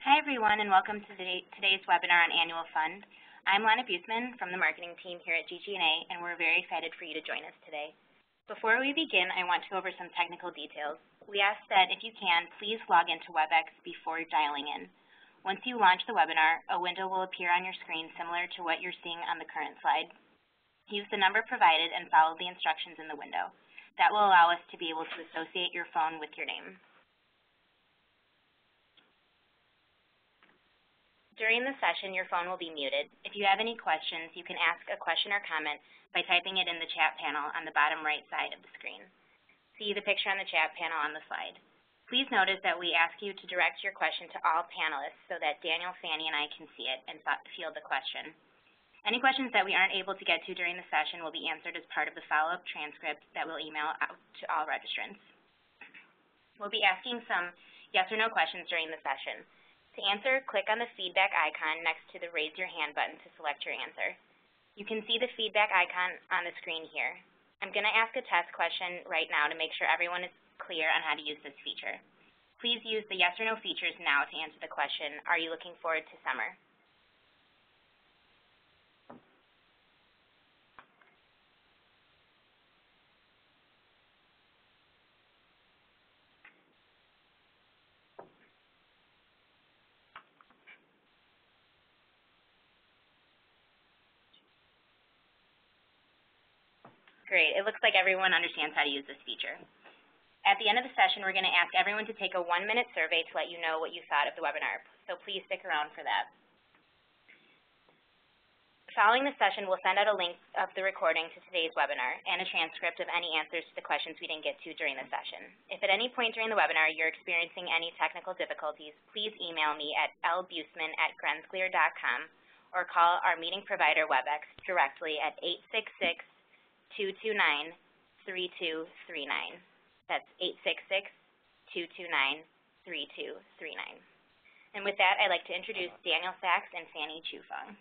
Hi everyone, and welcome to today's webinar on Annual Fund. I'm Lana Buseman from the marketing team here at GG&A, and we're very excited for you to join us today. Before we begin, I want to go over some technical details. We ask that if you can, please log into WebEx before dialing in. Once you launch the webinar, a window will appear on your screen similar to what you're seeing on the current slide. Use the number provided and follow the instructions in the window. That will allow us to be able to associate your phone with your name. During the session, your phone will be muted. If you have any questions, you can ask a question or comment by typing it in the chat panel on the bottom right side of the screen. See the picture on the chat panel on the slide. Please notice that we ask you to direct your question to all panelists so that Daniel, Fanny, and I can see it and field the question. Any questions that we aren't able to get to during the session will be answered as part of the follow-up transcript that we'll email out to all registrants. We'll be asking some yes or no questions during the session. To answer, click on the feedback icon next to the raise your hand button to select your answer. You can see the feedback icon on the screen here. I'm going to ask a test question right now to make sure everyone is clear on how to use this feature. Please use the yes or no features now to answer the question, are you looking forward to summer? Great. It looks like everyone understands how to use this feature. At the end of the session, we're going to ask everyone to take a 1-minute survey to let you know what you thought of the webinar, so please stick around for that. Following the session, we'll send out a link of the recording to today's webinar and a transcript of any answers to the questions we didn't get to during the session. If at any point during the webinar you're experiencing any technical difficulties, please email me at lbuseman@grensclear.com or call our meeting provider WebEx directly at 866-229-3239. That's 866-229-3239. And with that, I'd like to introduce Daniel Sachs and Fanny Chufeng.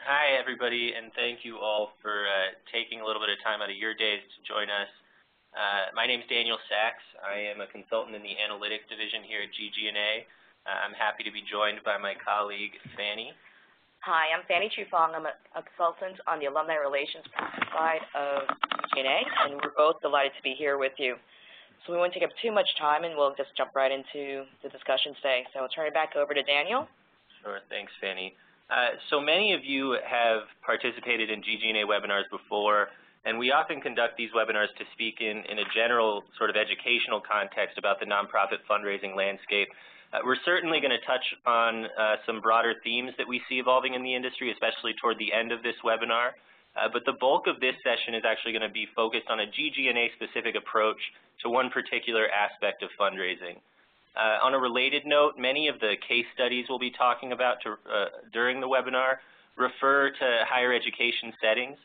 Hi, everybody, and thank you all for taking a little bit of time out of your days to join us. My name is Daniel Sachs. I am a consultant in the Analytics Division here at GG&A. I'm happy to be joined by my colleague, Fanny. Hi, I'm Fanny Chufeng. I'm a consultant on the Alumni Relations side of GG&A, and we're both delighted to be here with you. So we won't take up too much time, and we'll just jump right into the discussion today. So I'll turn it back over to Daniel. Sure, thanks, Fanny. So many of you have participated in GG&A webinars before, and we often conduct these webinars to speak in a general sort of educational context about the nonprofit fundraising landscape. We're certainly going to touch on some broader themes that we see evolving in the industry, especially toward the end of this webinar. But the bulk of this session is actually going to be focused on a GG&A specific approach to one particular aspect of fundraising. On a related note, many of the case studies we'll be talking about during the webinar refer to higher education settings,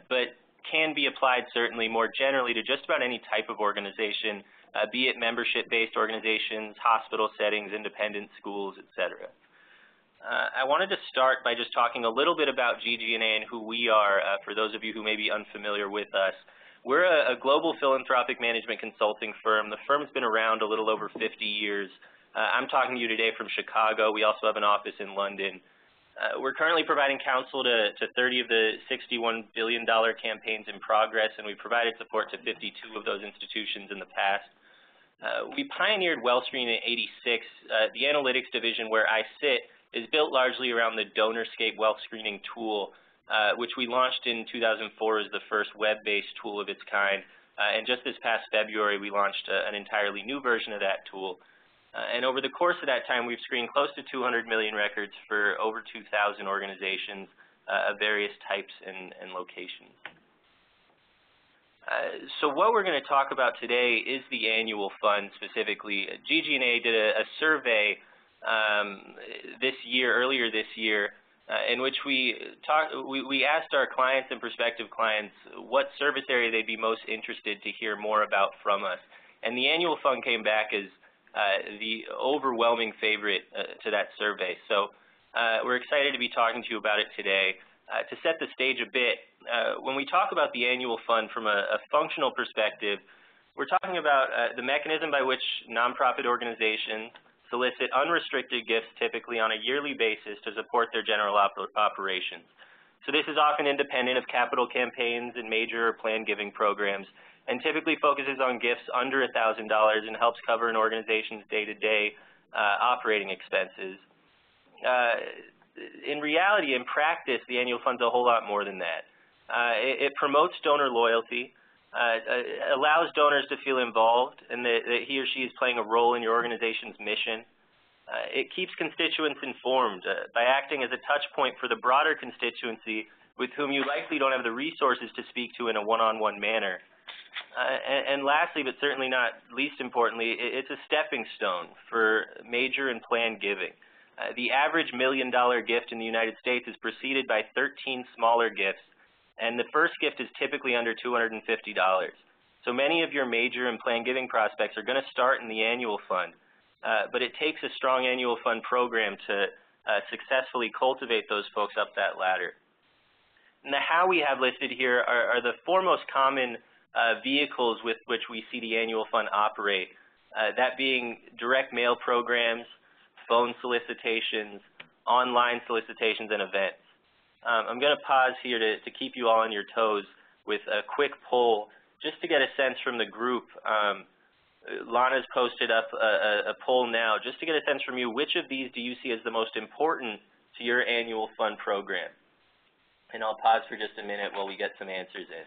but can be applied certainly more generally to just about any type of organization, be it membership-based organizations, hospital settings, independent schools, etc. I wanted to start by just talking a little bit about GG&A and who we are, for those of you who may be unfamiliar with us. We're a global philanthropic management consulting firm. The firm's been around a little over 50 years. I'm talking to you today from Chicago. We also have an office in London. We're currently providing counsel to 30 of the $61 billion campaigns in progress, and we provided support to 52 of those institutions in the past. We pioneered WellScreen in '86. The analytics division where I sit is built largely around the DonorScape wealth screening tool, which we launched in 2004 as the first web-based tool of its kind. And just this past February, we launched an entirely new version of that tool. And over the course of that time, we've screened close to 200 million records for over 2,000 organizations of various types and locations. So what we're going to talk about today is the annual fund specifically. GG&A did a survey earlier this year, in which we asked our clients and prospective clients what service area they'd be most interested to hear more about from us. And the annual fund came back as the overwhelming favorite to that survey. So we're excited to be talking to you about it today. To set the stage a bit, when we talk about the annual fund from a functional perspective, we're talking about the mechanism by which nonprofit organizations, solicit unrestricted gifts typically on a yearly basis to support their general operations. So this is often independent of capital campaigns and major or planned giving programs, and typically focuses on gifts under $1,000 and helps cover an organization's day-to-day operating expenses. In reality, in practice, the annual fund's a whole lot more than that. It promotes donor loyalty, allows donors to feel involved and that he or she is playing a role in your organization's mission. It keeps constituents informed by acting as a touch point for the broader constituency with whom you likely don't have the resources to speak to in a one-on-one manner. And lastly, but certainly not least importantly, it's a stepping stone for major and planned giving. The average $1 million gift in the United States is preceded by 13 smaller gifts, and the first gift is typically under $250. So many of your major and planned giving prospects are going to start in the annual fund, but it takes a strong annual fund program to successfully cultivate those folks up that ladder. And the how we have listed here are the four most common vehicles with which we see the annual fund operate, that being direct mail programs, phone solicitations, online solicitations, and events. I'm going to pause here to keep you all on your toes with a quick poll just to get a sense from the group. Lana's posted up a poll now just to get a sense from you, which of these do you see as the most important to your annual fund program? And I'll pause for just a minute while we get some answers in.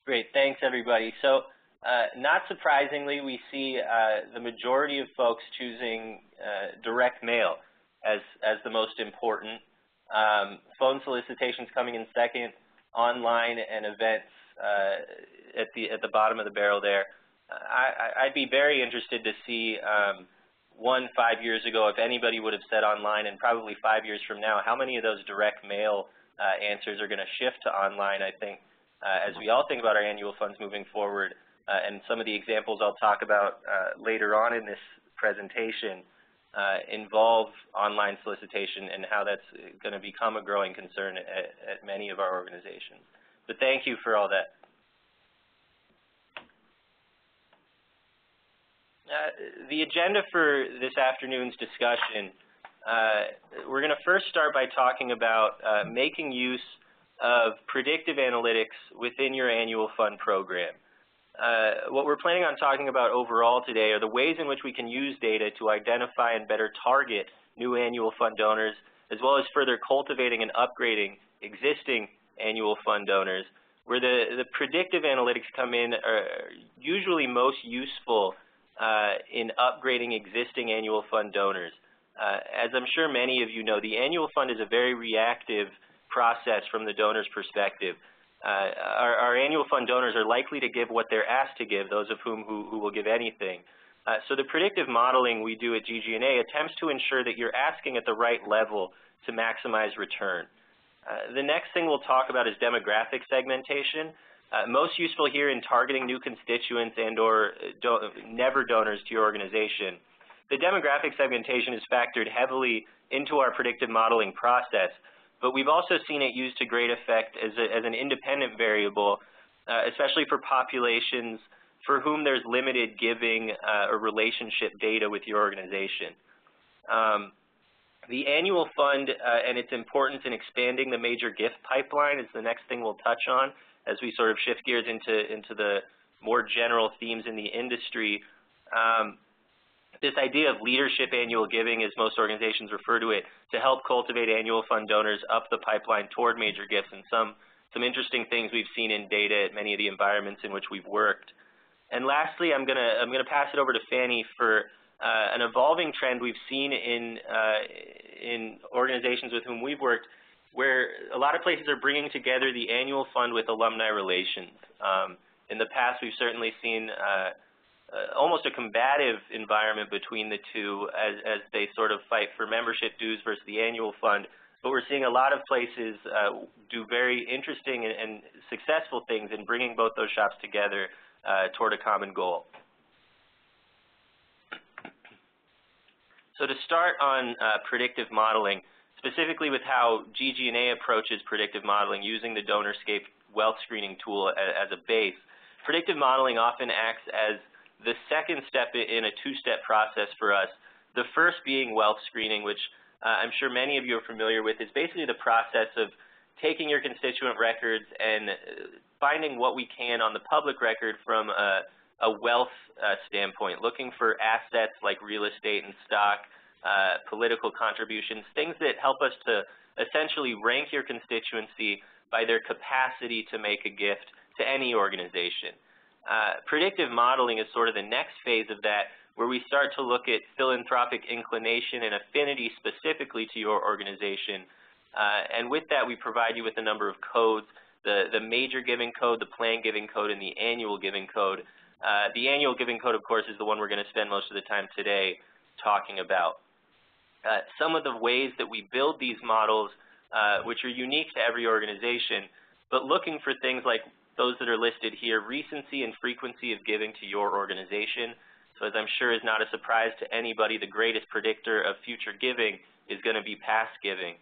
Great, thanks everybody. So not surprisingly, we see the majority of folks choosing direct mail as the most important. Phone solicitations coming in second, online and events at the bottom of the barrel there. I'd be very interested to see 5 years ago, if anybody would have said online, and probably 5 years from now, how many of those direct mail answers are going to shift to online. I think as we all think about our annual funds moving forward, and some of the examples I'll talk about later on in this presentation involve online solicitation and how that's going to become a growing concern at many of our organizations. But thank you for all that. The agenda for this afternoon's discussion, we're going to first start by talking about making use of predictive analytics within your annual fund program. What we're planning on talking about overall today are the ways in which we can use data to identify and better target new annual fund donors, as well as further cultivating and upgrading existing annual fund donors, where the predictive analytics come in are usually most useful in upgrading existing annual fund donors. As I'm sure many of you know, the annual fund is a very reactive process from the donor's perspective. Our annual fund donors are likely to give what they're asked to give, those of whom who will give anything. So the predictive modeling we do at GG&A attempts to ensure that you're asking at the right level to maximize return. The next thing we'll talk about is demographic segmentation, most useful here in targeting new constituents and or never donors to your organization. The demographic segmentation is factored heavily into our predictive modeling process, but we've also seen it used to great effect as an independent variable, especially for populations for whom there's limited giving or relationship data with your organization. The annual fund and its importance in expanding the major gift pipeline is the next thing we'll touch on as we sort of shift gears into the more general themes in the industry. This idea of leadership annual giving, as most organizations refer to it, to help cultivate annual fund donors up the pipeline toward major gifts, and some interesting things we've seen in data at many of the environments in which we've worked. And lastly, I'm gonna pass it over to Fanny for an evolving trend we've seen in organizations with whom we've worked, where a lot of places are bringing together the annual fund with alumni relations. In the past, we've certainly seen almost a combative environment between the two as they sort of fight for membership dues versus the annual fund. But we're seeing a lot of places do very interesting and successful things in bringing both those shops together toward a common goal. So to start on predictive modeling, specifically with how GG&A approaches predictive modeling using the DonorScape wealth screening tool as a base, predictive modeling often acts as the second step in a two-step process for us, the first being wealth screening, which I'm sure many of you are familiar with, is basically the process of taking your constituent records and finding what we can on the public record from a wealth standpoint, looking for assets like real estate and stock, political contributions, things that help us to essentially rank your constituency by their capacity to make a gift to any organization. Predictive modeling is sort of the next phase of that, where we start to look at philanthropic inclination and affinity specifically to your organization. And with that, we provide you with a number of codes, the major giving code, the planned giving code, and the annual giving code. The annual giving code, of course, is the one we're going to spend most of the time today talking about. Some of the ways that we build these models, which are unique to every organization, but looking for things like those that are listed here, recency and frequency of giving to your organization. So as I'm sure is not a surprise to anybody, the greatest predictor of future giving is going to be past giving.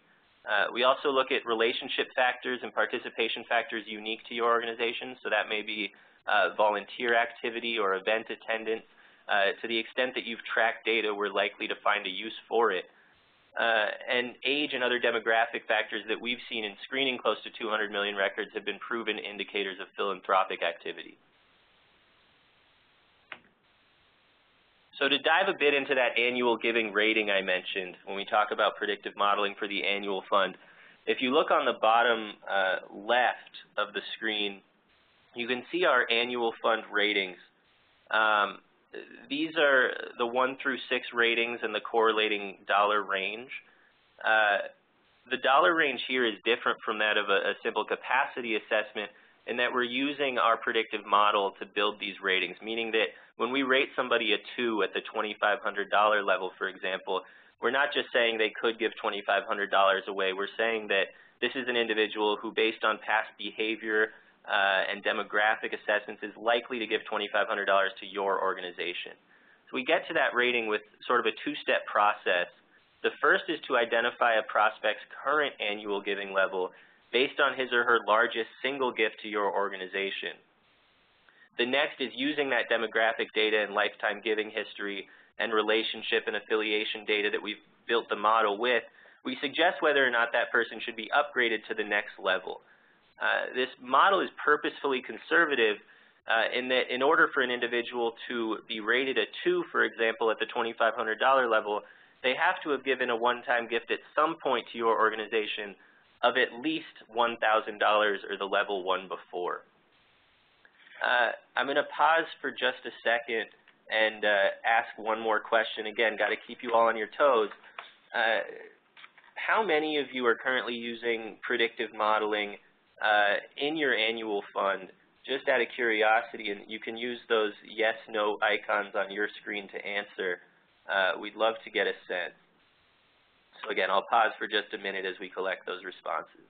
We also look at relationship factors and participation factors unique to your organization. So that may be volunteer activity or event attendance. To the extent that you've tracked data, we're likely to find a use for it. And age and other demographic factors that we've seen in screening close to 200 million records have been proven indicators of philanthropic activity. So to dive a bit into that annual giving rating I mentioned when we talk about predictive modeling for the annual fund, if you look on the bottom left of the screen, you can see our annual fund ratings. These are the 1 through 6 ratings and the correlating dollar range. The dollar range here is different from that of a simple capacity assessment in that we're using our predictive model to build these ratings, meaning that when we rate somebody a 2 at the $2,500 level, for example, we're not just saying they could give $2,500 away. We're saying that this is an individual who, based on past behavior and demographic assessments, is likely to give $2,500 to your organization. So we get to that rating with sort of a two-step process. The first is to identify a prospect's current annual giving level based on his or her largest single gift to your organization. The next is using that demographic data and lifetime giving history and relationship and affiliation data that we've built the model with, we suggest whether or not that person should be upgraded to the next level. This model is purposefully conservative in that in order for an individual to be rated a 2, for example, at the $2,500 level, they have to have given a one-time gift at some point to your organization of at least $1,000 or the level 1 before. I'm going to pause for just a second and ask one more question. Again, got to keep you all on your toes. How many of you are currently using predictive modeling in your annual fund, just out of curiosity? And you can use those yes, no icons on your screen to answer. We'd love to get a sense. So again, I'll pause for just a minute as we collect those responses.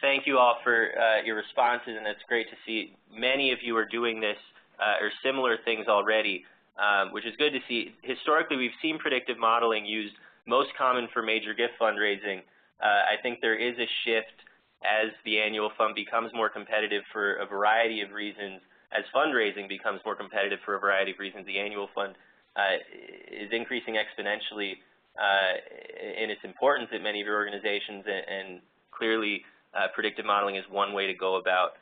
Thank you all for your responses, and it's great to see many of you are doing this or similar things already, which is good to see. Historically, we've seen predictive modeling used most common for major gift fundraising. I think there is a shift as the annual fund becomes more competitive for a variety of reasons. As fundraising becomes more competitive for a variety of reasons, the annual fund is increasing exponentially in its importance at many of your organizations, and clearly predictive modeling is one way to go about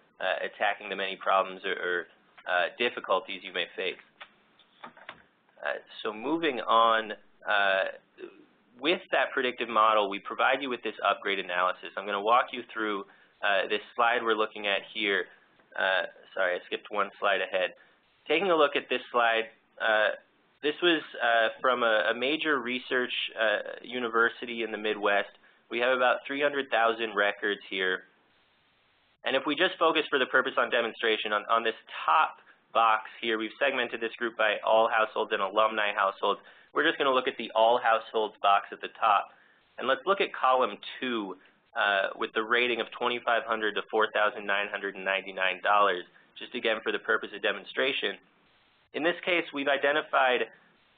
attacking the many problems or difficulties you may face. So moving on, with that predictive model, we provide you with this upgrade analysis. I'm going to walk you through this slide we're looking at here. Sorry, I skipped one slide ahead. Taking a look at this slide, this was from a major research university in the Midwest. We have about 300,000 records here. And if we just focus for the purpose on demonstration on this top box here, we've segmented this group by all households and alumni households. We're just going to look at the all households box at the top. And let's look at column 2 with the rating of $2,500 to $4,999, just again for the purpose of demonstration. In this case, we've identified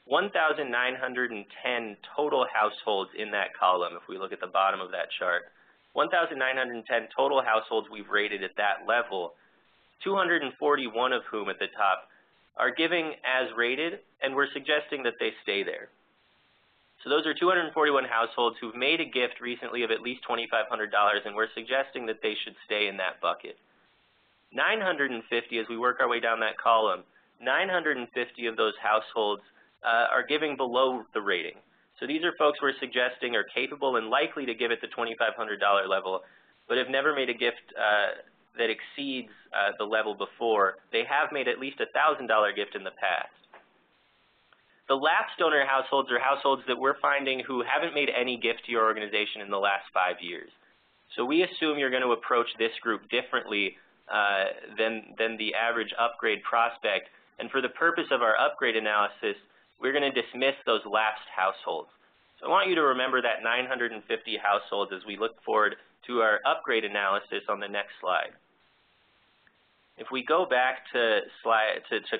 1,910 total households in that column if we look at the bottom of that chart. 1,910 total households we've rated at that level, 241 of whom at the top are giving as rated, and we're suggesting that they stay there. So those are 241 households who've made a gift recently of at least $2,500, and we're suggesting that they should stay in that bucket. 950, as we work our way down that column, 950 of those households are giving below the rating. So these are folks we're suggesting are capable and likely to give at the $2,500 level, but have never made a gift that exceeds the level before. They have made at least a $1,000 gift in the past. The lapsed donor households are households that we're finding who haven't made any gift to your organization in the last 5 years. So we assume you're going to approach this group differently than the average upgrade prospect. And for the purpose of our upgrade analysis, we're going to dismiss those lapsed households. So I want you to remember that 950 households as we look forward to our upgrade analysis on the next slide. If we go back to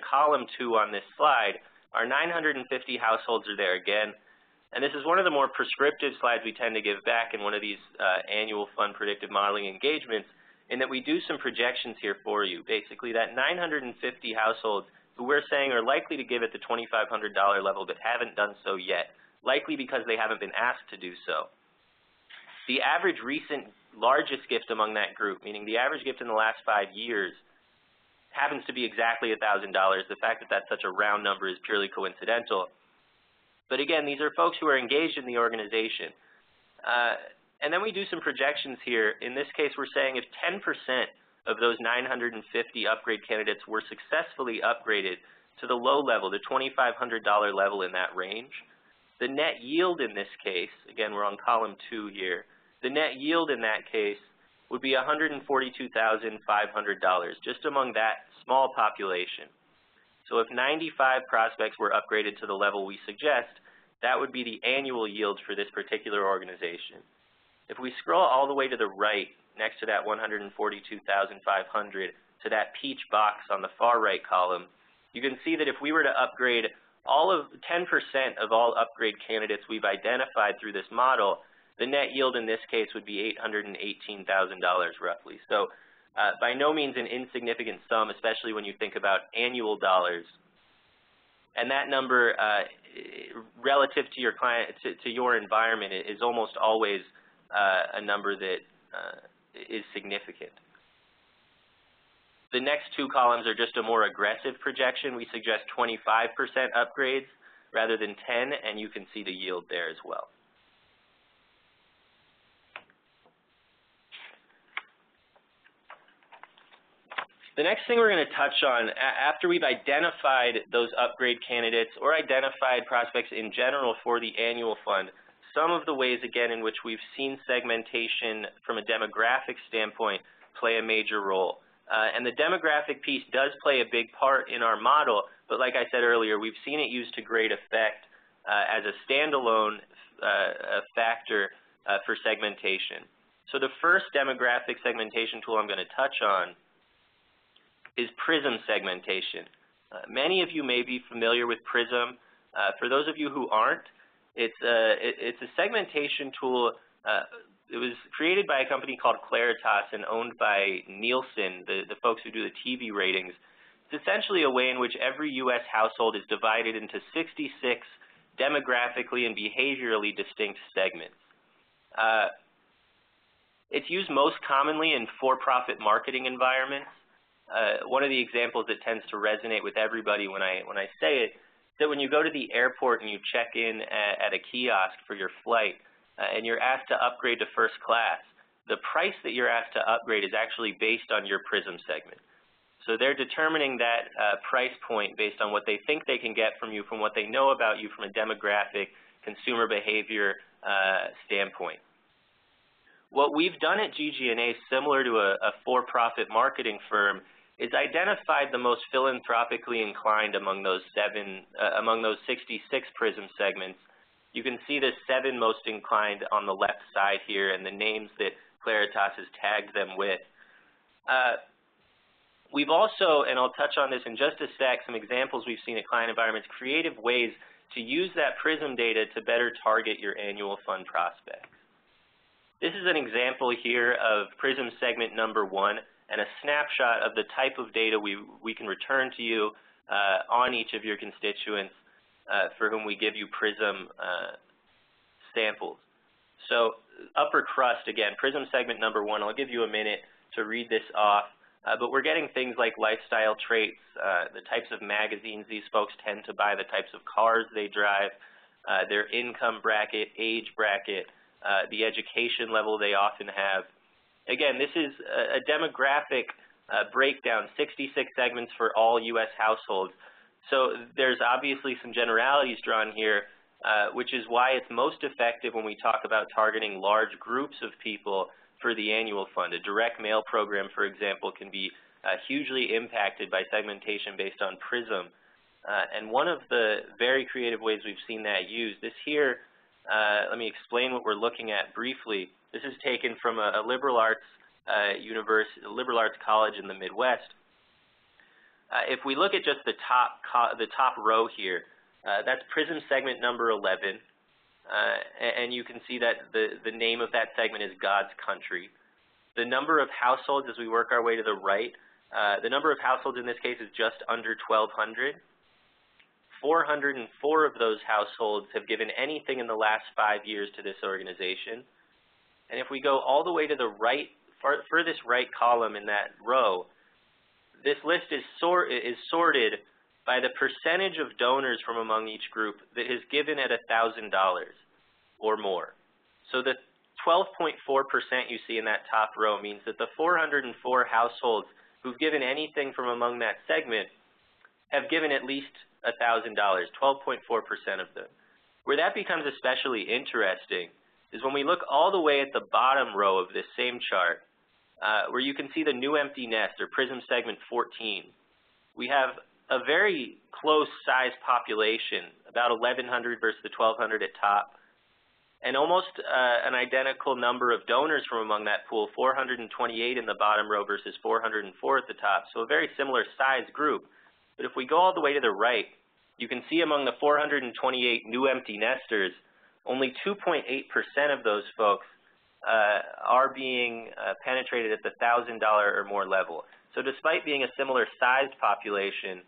column 2 on this slide, our 950 households are there again. And this is one of the more prescriptive slides we tend to give back in one of these annual fund predictive modeling engagements, in that we do some projections here for you. Basically, that 950 households who we're saying are likely to give at the $2,500 level but haven't done so yet, likely because they haven't been asked to do so. The average recent largest gift among that group, meaning the average gift in the last 5 years, happens to be exactly $1,000. The fact that that's such a round number is purely coincidental. But again, these are folks who are engaged in the organization. And then we do some projections here. In this case, we're saying if 10% of those 950 upgrade candidates were successfully upgraded to the low level, the $2,500 level in that range, the net yield in this case, again, we're on column 2 here, the net yield in that case would be $142,500, just among that small population. So if 95 prospects were upgraded to the level we suggest, that would be the annual yield for this particular organization. If we scroll all the way to the right, next to that $142,500, to that peach box on the far right column, you can see that if we were to upgrade 10% of all upgrade candidates we've identified through this model, the net yield in this case would be $818,000 roughly. So by no means an insignificant sum, especially when you think about annual dollars. And that number, relative to your client, to your environment, is almost always a number that is significant. The next 2 columns are just a more aggressive projection. We suggest 25% upgrades rather than 10, and you can see the yield there as well. The next thing we're going to touch on, after we've identified those upgrade candidates or identified prospects in general for the annual fund, some of the ways, again, in which we've seen segmentation from a demographic standpoint play a major role. And the demographic piece does play a big part in our model, but like I said earlier, we've seen it used to great effect as a standalone factor for segmentation. So the first demographic segmentation tool I'm going to touch on is PRISM segmentation. Many of you may be familiar with PRISM. For those of you who aren't, it's a segmentation tool. It was created by a company called Claritas and owned by Nielsen, the folks who do the TV ratings. It's essentially a way in which every U.S. household is divided into 66 demographically and behaviorally distinct segments. It's used most commonly in for-profit marketing environments. One of the examples that tends to resonate with everybody when I say it that when you go to the airport and you check in at a kiosk for your flight and you're asked to upgrade to first class, the price that you're asked to upgrade is actually based on your PRISM segment. So they're determining that price point based on what they think they can get from you, from what they know about you from a demographic, consumer behavior standpoint. What we've done at GG+A, similar to a for-profit marketing firm, is identified the most philanthropically inclined among those 66 PRISM segments. You can see the 7 most inclined on the left side here and the names that Claritas has tagged them with. We've also, and I'll touch on this in just a sec, some examples we've seen at client environments, creative ways to use that PRISM data to better target your annual fund prospects. This is an example here of PRISM segment number 1 and a snapshot of the type of data we can return to you on each of your constituents for whom we give you PRISM samples. So upper crust, again, PRISM segment number 1, I'll give you a minute to read this off. But we're getting things like lifestyle traits, the types of magazines these folks tend to buy, the types of cars they drive, their income bracket, age bracket, the education level they often have. Again, this is a demographic breakdown, 66 segments for all U.S. households. So there's obviously some generalities drawn here, which is why it's most effective when we talk about targeting large groups of people for the annual fund. A direct mail program, for example, can be hugely impacted by segmentation based on PRISM. And one of the very creative ways we've seen that used, this here, let me explain what we're looking at briefly. This is taken from a liberal arts liberal arts college in the Midwest. If we look at just the top row here, that's PRISM segment number 11. And you can see that the name of that segment is God's Country. The number of households as we work our way to the right, the number of households in this case is just under 1,200. 404 of those households have given anything in the last 5 years to this organization. And if we go all the way to the right, furthest right column in that row, this list is sorted by the percentage of donors from among each group that has given at $1,000 or more. So the 12.4% you see in that top row means that the 404 households who've given anything from among that segment have given at least $1,000, 12.4% of them. Where that becomes especially interesting is when we look all the way at the bottom row of this same chart, where you can see the new empty nest, or PRISM segment 14. We have a very close size population, about 1,100 versus the 1,200 at top, and almost an identical number of donors from among that pool, 428 in the bottom row versus 404 at the top, so a very similar size group. But if we go all the way to the right, you can see among the 428 new empty nesters, only 2.8% of those folks are being penetrated at the $1,000 or more level. So despite being a similar sized population,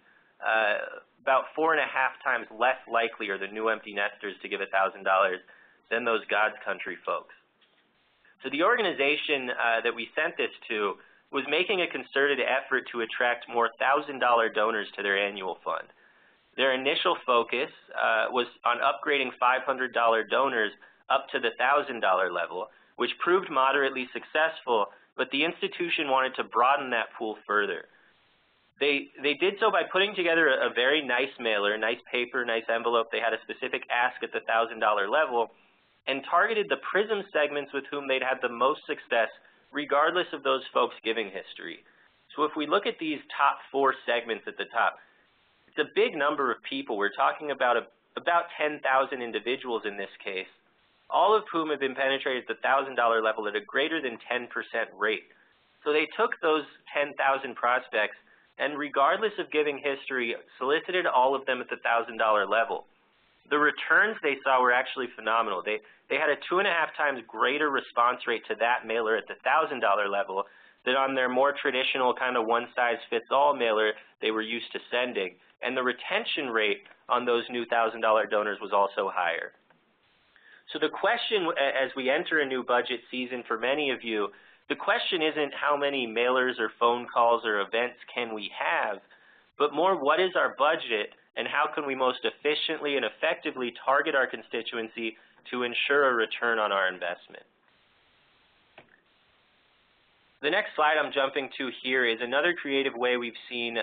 about 4.5 times less likely are the new empty nesters to give $1,000 than those God's Country folks. So the organization that we sent this to was making a concerted effort to attract more $1,000 donors to their annual fund. Their initial focus was on upgrading $500 donors up to the $1,000 level, which proved moderately successful, but the institution wanted to broaden that pool further. They did so by putting together a very nice mailer, nice paper, nice envelope. They had a specific ask at the $1,000 level and targeted the PRISM segments with whom they'd had the most success, regardless of those folks' giving history. So if we look at these top 4 segments at the top, it's a big number of people. We're talking about about 10,000 individuals in this case, all of whom have been penetrated at the $1,000 level at a greater than 10% rate. So they took those 10,000 prospects and, regardless of giving history, solicited all of them at the $1,000 level. The returns they saw were actually phenomenal. They had a 2.5 times greater response rate to that mailer at the $1,000 level than on their more traditional kind of one-size-fits-all mailer they were used to sending. And the retention rate on those new $1,000 donors was also higher. So the question as we enter a new budget season for many of you, the question isn't how many mailers or phone calls or events can we have, but more what is our budget and how can we most efficiently and effectively target our constituency to ensure a return on our investment. The next slide I'm jumping to here is another creative way we've seen,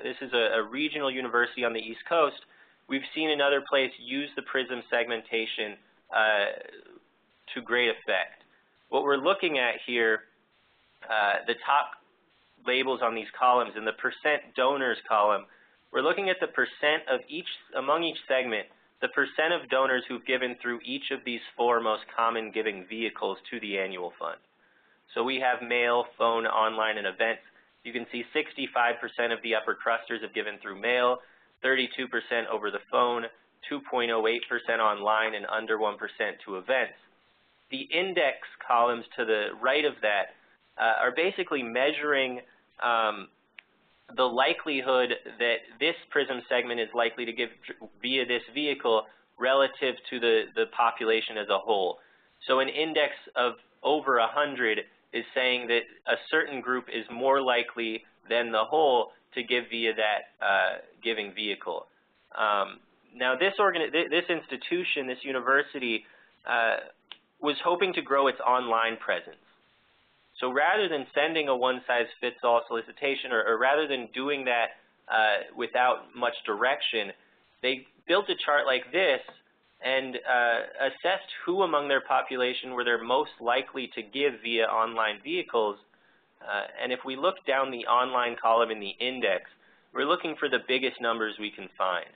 this is a regional university on the East Coast, we've seen another place use the PRISM segmentation to great effect. What we're looking at here, the top labels on these columns in the percent donors column, we're looking at the percent of among each segment, the percent of donors who've given through each of these 4 most common giving vehicles to the annual fund. So we have mail, phone, online, and events. You can see 65% of the upper clusters have given through mail, 32% over the phone, 2.08% online, and under 1% to events. The index columns to the right of that are basically measuring the likelihood that this PRISM segment is likely to give via this vehicle relative to the population as a whole. So an index of over 100 is saying that a certain group is more likely than the whole to give via that giving vehicle. Now this institution, this university, was hoping to grow its online presence. So rather than sending a one-size-fits-all solicitation, or rather than doing that without much direction, they built a chart like this and assessed who among their population were they most likely to give via online vehicles. And if we look down the online column in the index, we're looking for the biggest numbers we can find.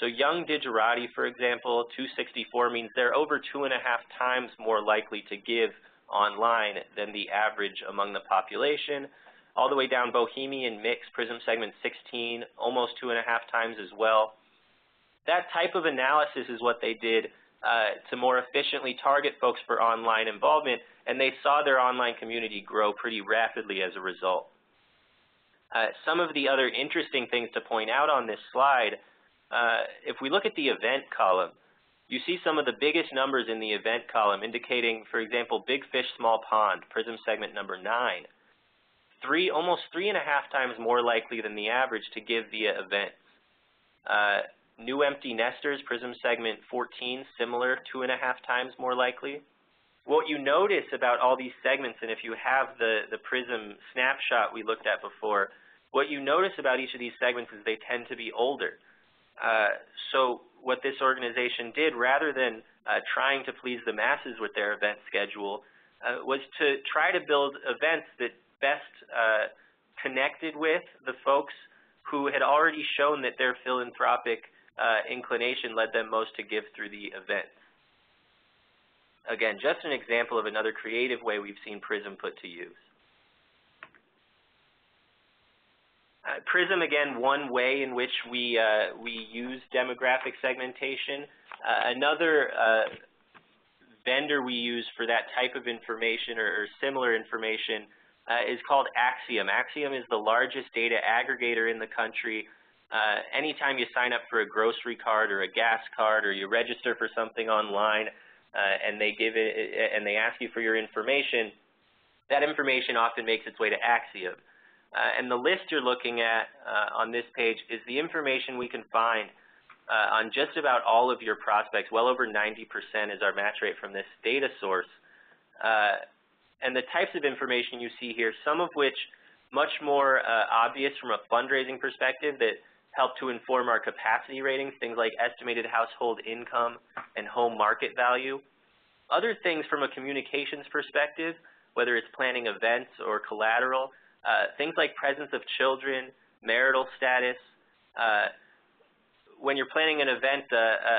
So young Digerati, for example, 264 means they're over 2.5 times more likely to give online than the average among the population. All the way down Bohemian Mix, PRISM segment 16, almost 2.5 times as well. That type of analysis is what they did to more efficiently target folks for online involvement, and they saw their online community grow pretty rapidly as a result. Some of the other interesting things to point out on this slide, if we look at the event column, you see some of the biggest numbers in the event column indicating, for example, Big Fish Small Pond, PRISM segment number 9, almost 3.5 times more likely than the average to give via events. New Empty Nesters, PRISM segment 14, similar, 2.5 times more likely. What you notice about all these segments, and if you have the PRISM snapshot we looked at before, what you notice about each of these segments is they tend to be older. So what this organization did, rather than trying to please the masses with their event schedule, was to try to build events that best connected with the folks who had already shown that their philanthropic inclination led them most to give through the events. Again, just an example of another creative way we've seen PRISM put to use. PRISM, again, one way in which we use demographic segmentation. Another vendor we use for that type of information or similar information is called Acxiom. Acxiom is the largest data aggregator in the country. Anytime you sign up for a grocery card or a gas card, or you register for something online, and they ask you for your information, that information often makes its way to Acxiom. And the list you're looking at on this page is the information we can find on just about all of your prospects. Well over 90% is our match rate from this data source. And the types of information you see here, some of which much more obvious from a fundraising perspective that help to inform our capacity ratings, things like estimated household income and home market value. Other things from a communications perspective, whether it's planning events or collateral, things like presence of children, marital status. When you're planning an event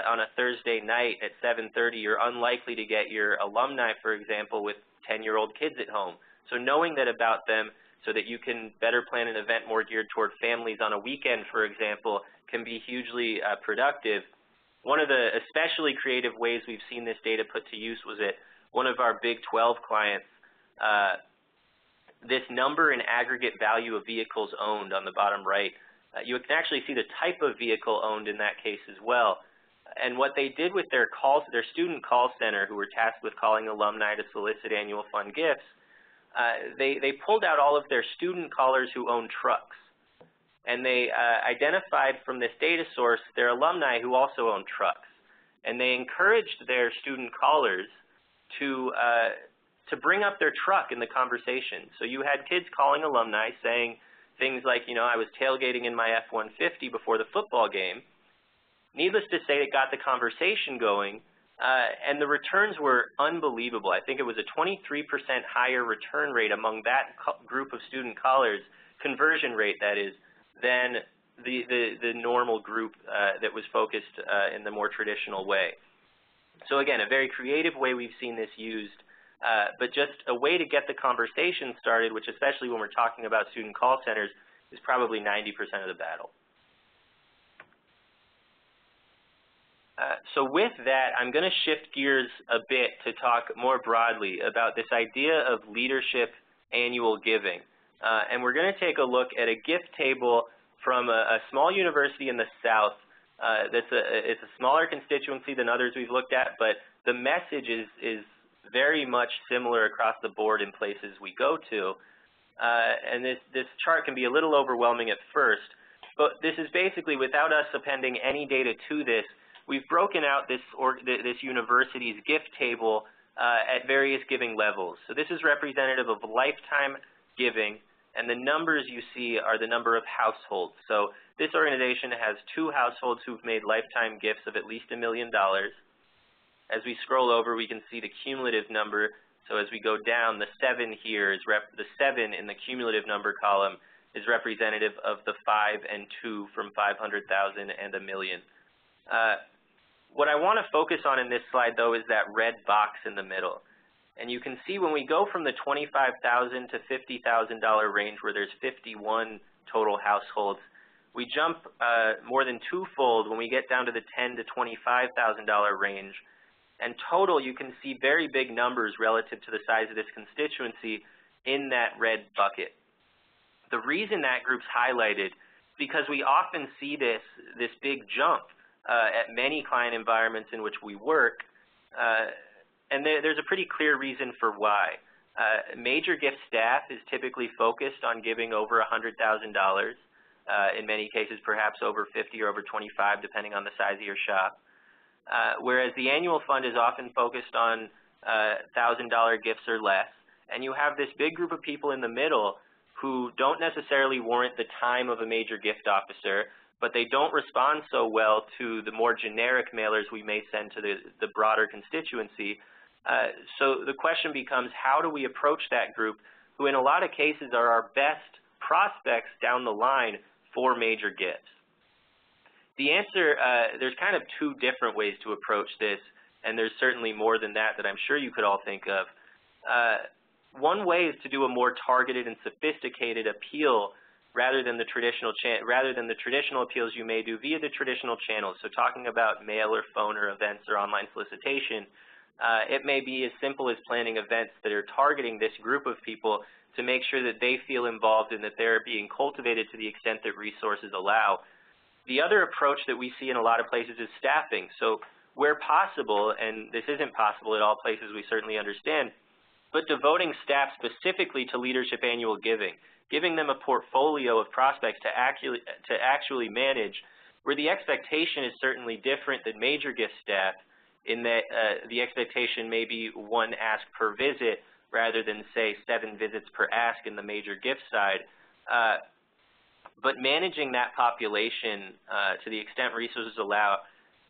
on a Thursday night at 7:30, you're unlikely to get your alumni, for example, with 10-year-old kids at home. So knowing that about them so that you can better plan an event more geared toward families on a weekend, for example, can be hugely productive. One of the especially creative ways we've seen this data put to use was at one of our Big 12 clients. This number and aggregate value of vehicles owned on the bottom right, you can actually see the type of vehicle owned in that case as well. And what they did with their student call center, who were tasked with calling alumni to solicit annual fund gifts, they pulled out all of their student callers who own trucks. and they identified from this data source their alumni who also own trucks. And they encouraged their student callers to bring up their truck in the conversation. So you had kids calling alumni saying things like, you know, I was tailgating in my F-150 before the football game. Needless to say, it got the conversation going, and the returns were unbelievable. I think it was a 23% higher return rate among that group of student callers, conversion rate that is, than the normal group that was focused in the more traditional way. So again, a very creative way we've seen this used, but just a way to get the conversation started, which especially when we're talking about student call centers, is probably 90% of the battle. So with that, I'm going to shift gears a bit to talk more broadly about this idea of leadership annual giving. And we're going to take a look at a gift table from a small university in the South. It's a smaller constituency than others we've looked at, but the message is very much similar across the board in places we go to. And this chart can be a little overwhelming at first, but this is basically, without us appending any data to this, we've broken out this university's gift table at various giving levels. So this is representative of lifetime giving, and the numbers you see are the number of households. So this organization has 2 households who've made lifetime gifts of at least $1 million. As we scroll over, we can see the cumulative number. So as we go down, the 7 here is the 7 in the cumulative number column is representative of the 5 and 2 from 500,000 and $1 million. What I want to focus on in this slide, though, is that red box in the middle. And you can see when we go from the $25,000 to $50,000 range, where there's 51 total households, we jump more than twofold when we get down to the $10,000 to $25,000 range. And total, you can see very big numbers relative to the size of this constituency in that red bucket. The reason that group's highlighted is because we often see this big jump at many client environments in which we work, and there's a pretty clear reason for why. Major gift staff is typically focused on giving over $100,000, in many cases perhaps over 50 or over 25, depending on the size of your shop. Whereas the annual fund is often focused on $1,000 gifts or less, and you have this big group of people in the middle who don't necessarily warrant the time of a major gift officer, but they don't respond so well to the more generic mailers we may send to the broader constituency. So the question becomes, how do we approach that group, who in a lot of cases are our best prospects down the line for major gifts? The answer, there's kind of 2 different ways to approach this, and there's certainly more than that I'm sure you could all think of. One way is to do a more targeted and sophisticated appeal rather than the traditional appeals you may do via the traditional channels. So talking about mail or phone or events or online solicitation, it may be as simple as planning events that are targeting this group of people to make sure that they feel involved and that they're being cultivated to the extent that resources allow. The other approach that we see in a lot of places is staffing. So where possible, and this isn't possible at all places, we certainly understand, but devoting staff specifically to leadership annual giving them a portfolio of prospects to actually manage, where the expectation is certainly different than major gift staff, in that the expectation may be 1 ask per visit rather than, say, 7 visits per ask in the major gift side. But managing that population to the extent resources allow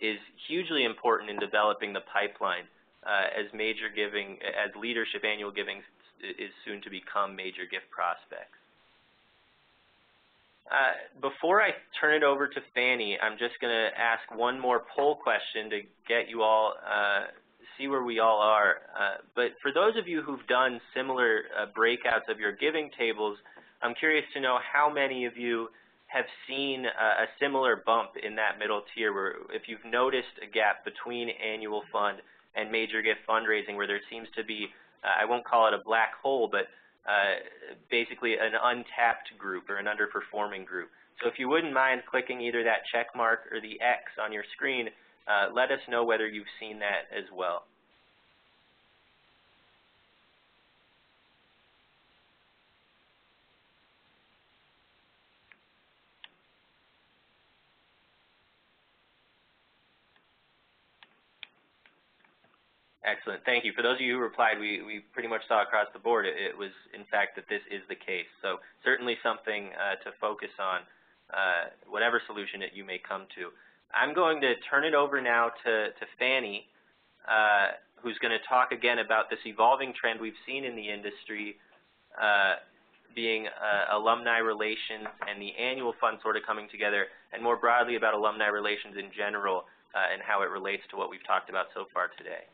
is hugely important in developing the pipeline as leadership annual giving is soon to become major gift prospects. Before I turn it over to Fanny, I'm just going to ask one more poll question to get you all, see where we all are. But for those of you who've done similar breakouts of your giving tables, I'm curious to know how many of you have seen a similar bump in that middle tier, where if you've noticed a gap between annual fund and major gift fundraising, where there seems to be, I won't call it a black hole, but basically an untapped group or an underperforming group. So if you wouldn't mind clicking either that check mark or the X on your screen, let us know whether you've seen that as well. Excellent. Thank you. For those of you who replied, we pretty much saw across the board it was, in fact, that this is the case. So certainly something to focus on, whatever solution that you may come to. I'm going to turn it over now to Fanny, who's going to talk again about this evolving trend we've seen in the industry, being alumni relations and the annual fund sort of coming together, and more broadly about alumni relations in general and how it relates to what we've talked about so far today.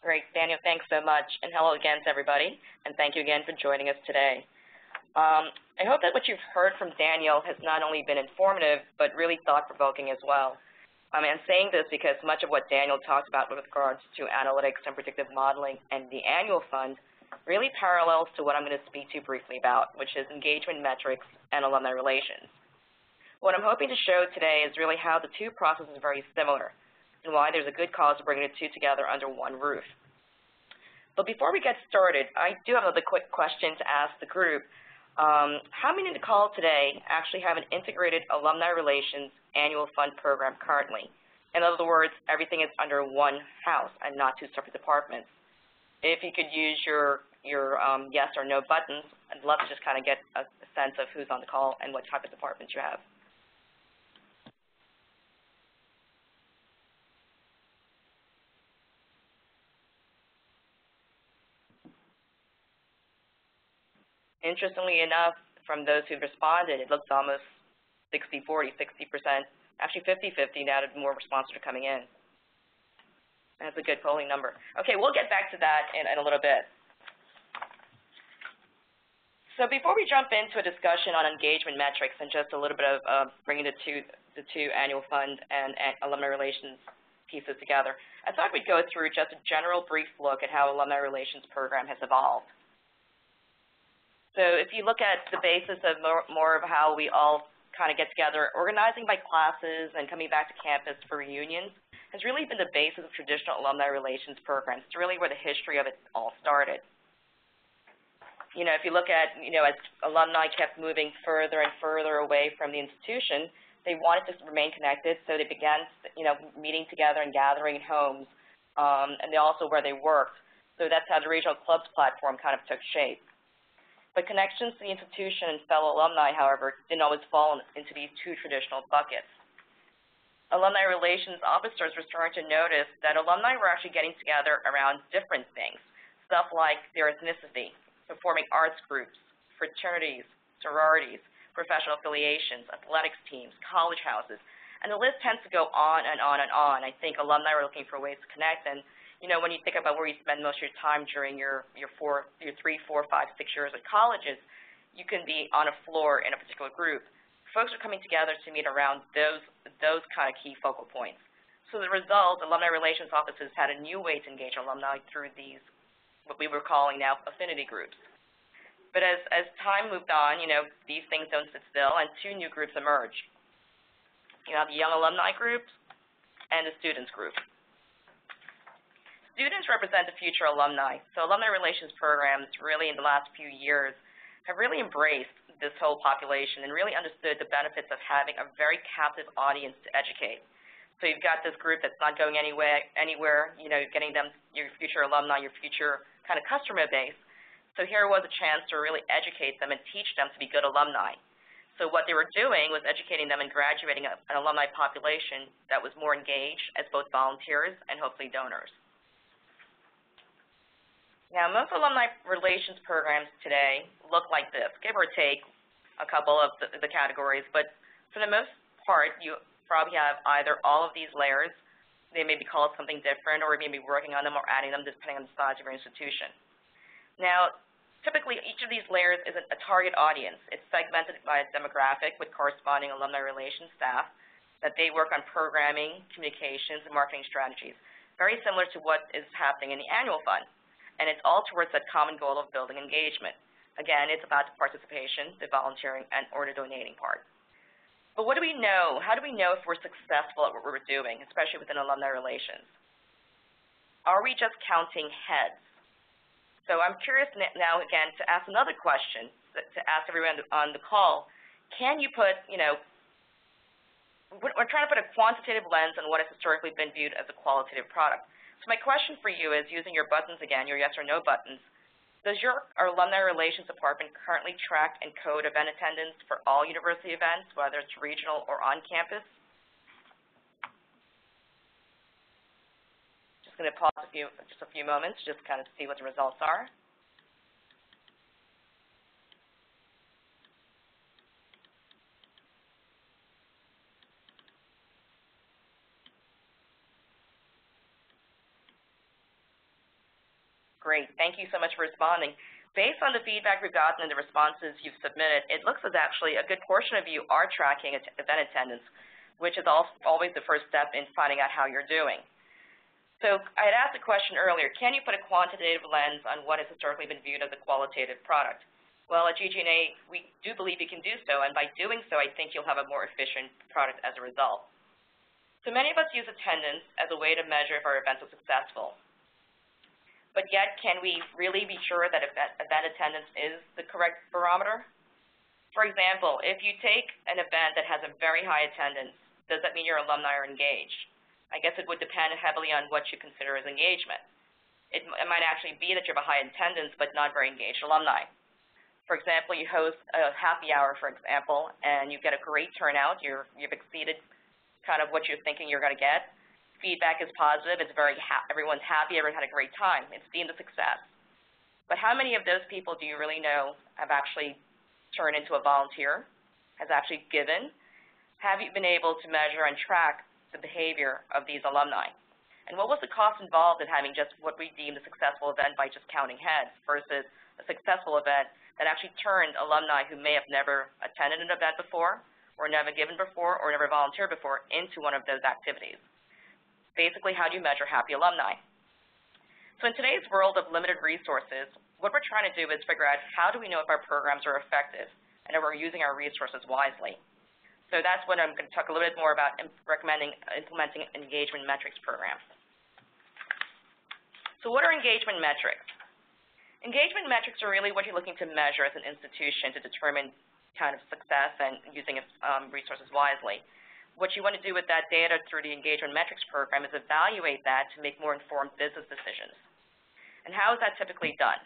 Great, Daniel, thanks so much. And hello again to everybody, and thank you again for joining us today. I hope that what you've heard from Daniel has not only been informative, but really thought-provoking as well. I'm saying this because much of what Daniel talked about with regards to analytics and predictive modeling and the annual fund really parallels to what I'm going to speak to you briefly about, which is engagement metrics and alumni relations. What I'm hoping to show today is really how the two processes are very similar and why there's a good cause to bring the two together under one roof. But before we get started, I do have another quick question to ask the group. How many in the call today actually have an integrated alumni relations annual fund program currently? In other words, everything is under one house and not two separate departments. If you could use your yes or no buttons, I'd love to just kind of get a sense of who's on the call and what type of departments you have. Interestingly enough, from those who've responded, it looks almost 60-40, 60%, actually 50-50 now that more responses are coming in. That's a good polling number. Okay, we'll get back to that in a little bit. So before we jump into a discussion on engagement metrics and just a little bit of bringing the two annual fund and alumni relations pieces together, I thought we'd go through just a general brief look at how alumni relations program has evolved. So if you look at the basis of more of how we all kind of get together, organizing by classes and coming back to campus for reunions has really been the basis of traditional alumni relations programs. It's really where the history of it all started. You know, if you look at, as alumni kept moving further and further away from the institution, they wanted to remain connected, so they began, meeting together and gathering in homes, and they also where they worked. So that's how the regional clubs platform kind of took shape. But connections to the institution and fellow alumni, however, didn't always fall into these two traditional buckets. Alumni relations officers were starting to notice that alumni were actually getting together around different things, stuff like their ethnicity, performing arts groups, fraternities, sororities, professional affiliations, athletics teams, college houses, and the list tends to go on and on and on. I think alumni were looking for ways to connect, and when you think about where you spend most of your time during your 3, 4, 5, 6 years at colleges, you can be on a floor in a particular group. Folks are coming together to meet around those kind of key focal points. So the result, alumni relations offices had a new way to engage alumni through these, what we were calling now affinity groups. But as time moved on, these things don't sit still, and two new groups emerged. You have the young alumni group and the students group. Students represent the future alumni, so alumni relations programs really in the last few years have really embraced this whole population and really understood the benefits of having a very captive audience to educate. So you've got this group that's not going anywhere, getting them, your future alumni, your future kind of customer base. So here was a chance to really educate them and teach them to be good alumni. So what they were doing was educating them and graduating an alumni population that was more engaged as both volunteers and hopefully donors. Now, most alumni relations programs today look like this, give or take a couple of the categories, but for the most part, you probably have either all of these layers, they may be called something different, or you may be working on them or adding them depending on the size of your institution. Now, typically, each of these layers is a target audience. It's segmented by a demographic with corresponding alumni relations staff that they work on programming, communications, and marketing strategies, very similar to what is happening in the annual fund. And it's all towards that common goal of building engagement. Again, it's about the participation, the volunteering, or the donating part. But what do we know? How do we know if we're successful at what we're doing, especially within alumni relations? Are we just counting heads? So I'm curious now, again, to ask another question, to ask everyone on the call. Can you put, we're trying to put a quantitative lens on what has historically been viewed as a qualitative product. So my question for you is, using your buttons again, your yes or no buttons, does your Alumni Relations Department currently track and code event attendance for all university events, whether it's regional or on campus? Just going to pause just a few moments, just kind of see what the results are. Great. Thank you so much for responding. Based on the feedback we've gotten and the responses you've submitted, it looks as actually a good portion of you are tracking event attendance, which is always the first step in finding out how you're doing. So I had asked a question earlier, can you put a quantitative lens on what has historically been viewed as a qualitative product? Well, at GG&A, we do believe you can do so, and by doing so, I think you'll have a more efficient product as a result. So many of us use attendance as a way to measure if our events are successful. But yet, can we really be sure that event attendance is the correct barometer? For example, if you take an event that has a very high attendance, does that mean your alumni are engaged? I guess it would depend heavily on what you consider as engagement. It might actually be that you have a high attendance but not very engaged alumni. For example, you host a happy hour, for example, and you get a great turnout. You've exceeded kind of what you're thinking you're going to get. Feedback is positive. It's everyone's happy. Everyone had a great time. It's deemed a success. But how many of those people do you really know have actually turned into a volunteer, has actually given? Have you been able to measure and track the behavior of these alumni? And what was the cost involved in having just what we deemed a successful event by just counting heads versus a successful event that actually turned alumni who may have never attended an event before, or never given before, or never volunteered before into one of those activities? Basically, how do you measure happy alumni? So in today's world of limited resources, what we're trying to do is figure out how do we know if our programs are effective and if we're using our resources wisely. So that's what I'm going to talk a little bit more about implementing an engagement metrics program. So what are engagement metrics? Engagement metrics are really what you're looking to measure as an institution to determine kind of success and using resources wisely. What you want to do with that data through the engagement metrics program is evaluate that to make more informed business decisions. And how is that typically done?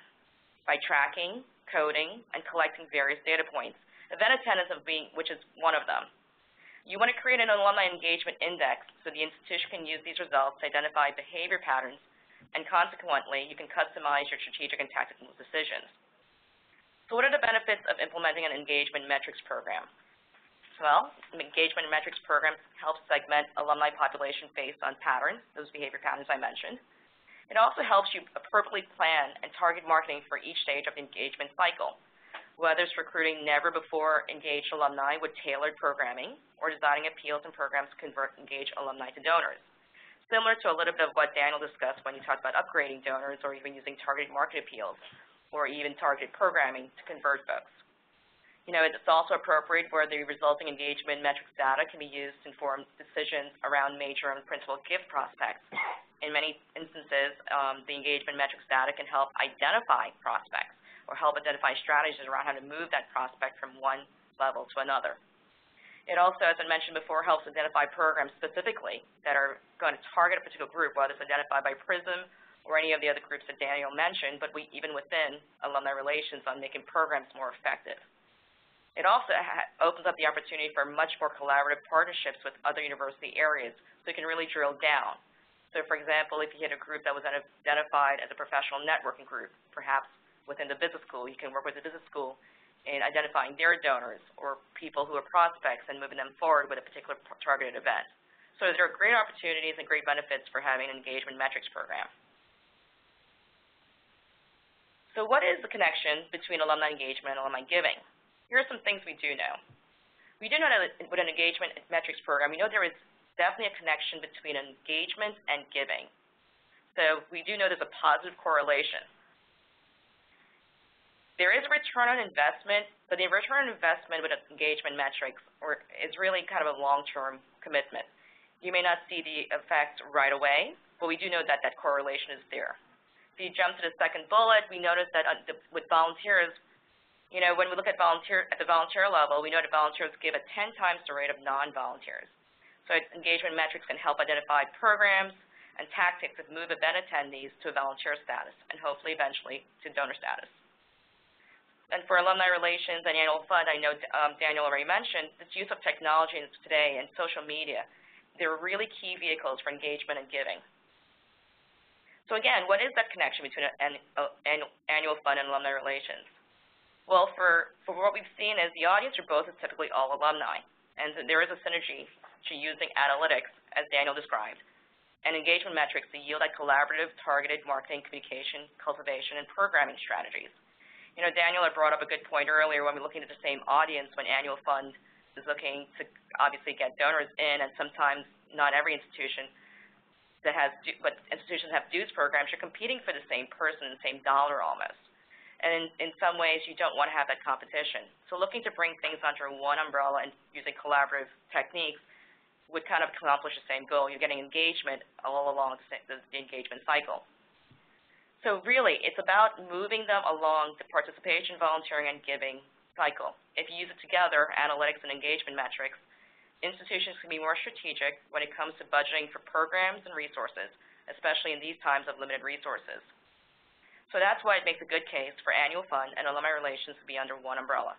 By tracking, coding, and collecting various data points, event attendance which is one of them. You want to create an alumni engagement index so the institution can use these results to identify behavior patterns, and consequently, you can customize your strategic and tactical decisions. So what are the benefits of implementing an engagement metrics program? Well, an engagement metrics program helps segment alumni population based on patterns, those behavior patterns I mentioned. It also helps you appropriately plan and target marketing for each stage of the engagement cycle, whether it's recruiting never-before engaged alumni with tailored programming or designing appeals and programs to convert engaged alumni to donors. Similar to a little bit of what Daniel discussed when he talked about upgrading donors or even using targeted market appeals or even targeted programming to convert folks. You know, it's also appropriate where the resulting engagement metrics data can be used to inform decisions around major and principal gift prospects. In many instances, the engagement metrics data can help identify prospects or help identify strategies around how to move that prospect from one level to another. It also, as I mentioned before, helps identify programs specifically that are going to target a particular group, whether it's identified by PRISM or any of the other groups that Daniel mentioned, but even within alumni relations on making programs more effective. It also opens up the opportunity for much more collaborative partnerships with other university areas, so you can really drill down. So for example, if you had a group that was identified as a professional networking group, perhaps within the business school, you can work with the business school in identifying their donors or people who are prospects and moving them forward with a particular targeted event. So there are great opportunities and great benefits for having an engagement metrics program. So what is the connection between alumni engagement and alumni giving? Here are some things we do know. We do know that with an engagement metrics program, we know there is definitely a connection between engagement and giving. So we do know there's a positive correlation. There is a return on investment, but the return on investment with engagement metrics is really kind of a long-term commitment. You may not see the effect right away, but we do know that that correlation is there. If you jump to the second bullet, we notice that with volunteers, you know, when we look at the volunteer level, we know that volunteers give at 10 times the rate of non-volunteers. So engagement metrics can help identify programs and tactics that move event attendees to a volunteer status and hopefully eventually to donor status. And for alumni relations and annual fund, I know Daniel already mentioned this use of technology today and social media. They're really key vehicles for engagement and giving. So again, what is that connection between annual fund and alumni relations? Well, for what we've seen is the audience for both is typically all alumni, and there is a synergy to using analytics, as Daniel described, and engagement metrics to yield a collaborative, targeted marketing, communication, cultivation, and programming strategies. You know, Daniel had brought up a good point earlier when we're looking at the same audience when annual fund is looking to obviously get donors in, and sometimes not every institution that has, but institutions have dues programs, you're competing for the same person, the same dollar almost. And in some ways, you don't want to have that competition. So looking to bring things under one umbrella and using collaborative techniques would kind of accomplish the same goal. You're getting engagement all along the engagement cycle. So really, it's about moving them along the participation, volunteering, and giving cycle. If you use it together, analytics and engagement metrics, institutions can be more strategic when it comes to budgeting for programs and resources, especially in these times of limited resources. So that's why it makes a good case for annual fund and alumni relations to be under one umbrella.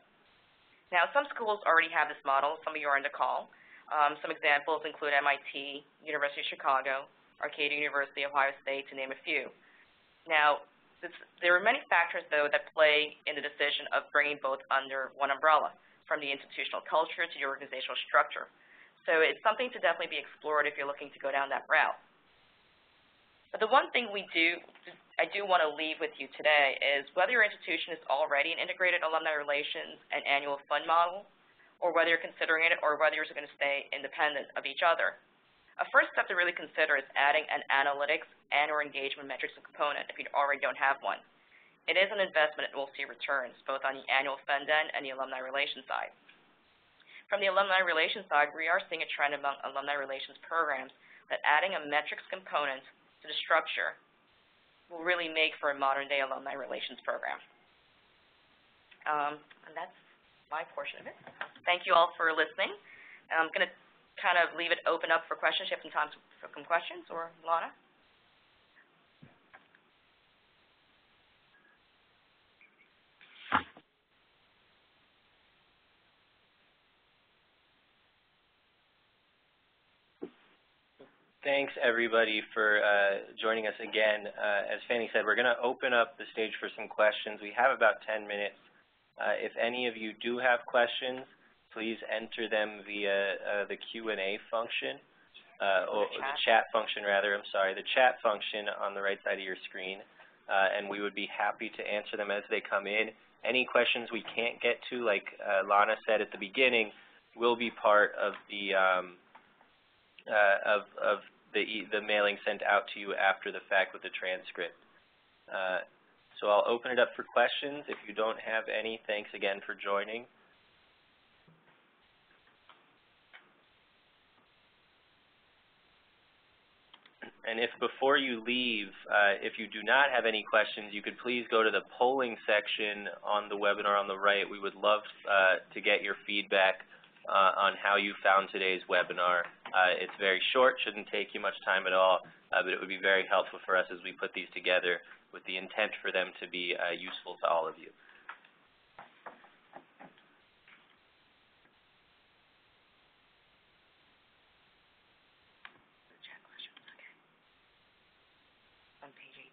Now, some schools already have this model. Some of you are on the call. Some examples include MIT, University of Chicago, Arcadia University, Ohio State, to name a few. Now, there are many factors, though, that play in the decision of bringing both under one umbrella, from the institutional culture to the organizational structure. So it's something to definitely be explored if you're looking to go down that route. But the one thing I do want to leave with you today is whether your institution is already an integrated alumni relations and annual fund model, or whether you're considering it, or whether you're going to stay independent of each other. A first step to really consider is adding an analytics and/or engagement metrics component if you already don't have one. It is an investment and will see returns, both on the annual fund end and the alumni relations side. From the alumni relations side, we are seeing a trend among alumni relations programs that adding a metrics component to the structure will really make for a modern-day alumni relations program. And that's my portion of it. Thank you all for listening. I'm going to kind of leave it open up for questions. You have some time for some questions, or Lana? Thanks, everybody, for joining us again. As Fanny said, we're going to open up the stage for some questions. We have about 10 minutes. If any of you do have questions, please enter them via the Q&A function, or the chat function, rather. I'm sorry, the chat function on the right side of your screen, and we would be happy to answer them as they come in. Any questions we can't get to, like Lana said at the beginning, will be part of the the mailing sent out to you after the fact with the transcript. So I'll open it up for questions. If you don't have any, thanks again for joining. And if before you leave, if you do not have any questions, you could please go to the polling section on the webinar on the right. We would love to get your feedback on how you found today's webinar. It's very short, shouldn't take you much time at all, but it would be very helpful for us as we put these together with the intent for them to be useful to all of you. On page 18.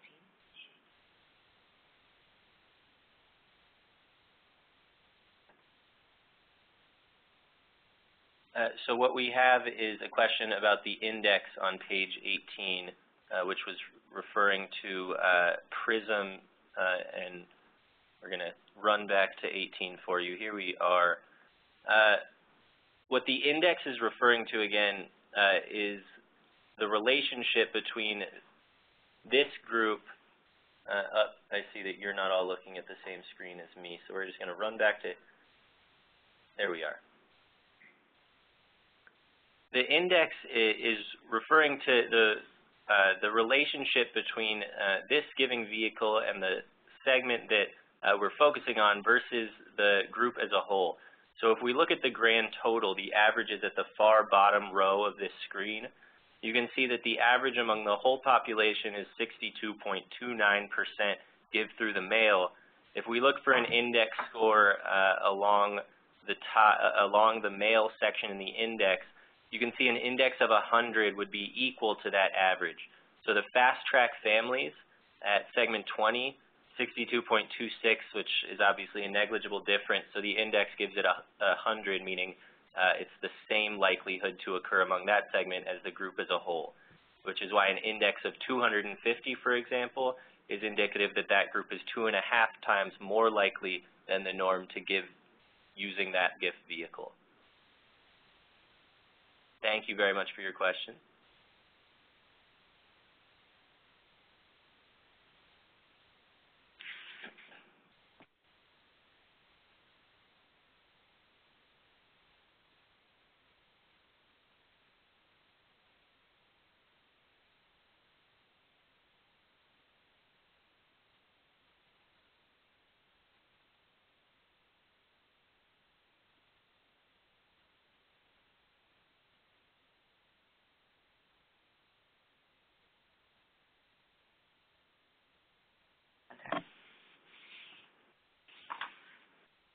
So what we have is a question about the index on page 18, which was referring to PRISM, and we're going to run back to 18 for you. Here we are. What the index is referring to, again, is the relationship between this group. I see that you're not all looking at the same screen as me, so we're just going to run back to, there we are. The index is referring to the relationship between this giving vehicle and the segment that we're focusing on versus the group as a whole. So if we look at the grand total, the average is at the far bottom row of this screen. you can see that the average among the whole population is 62.29% give through the mail. If we look for an index score along the mail section in the index, you can see an index of 100 would be equal to that average. So the fast track families at segment 20, 62.26, which is obviously a negligible difference, so the index gives it 100, meaning it's the same likelihood to occur among that segment as the group as a whole, which is why an index of 250, for example, is indicative that that group is 2.5 times more likely than the norm to give using that gift vehicle. Thank you very much for your question.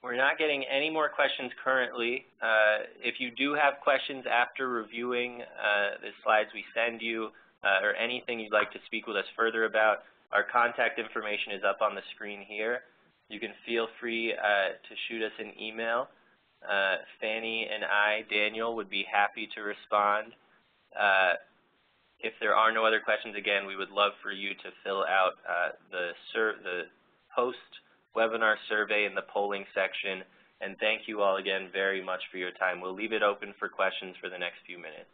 We're not getting any more questions currently. If you do have questions after reviewing the slides we send you or anything you'd like to speak with us further about, our contact information is up on the screen here. You can feel free to shoot us an email. Fanny and I, Daniel, would be happy to respond. If there are no other questions, again, we would love for you to fill out the post-webinar survey in the polling section. And thank you all again very much for your time. We'll leave it open for questions for the next few minutes.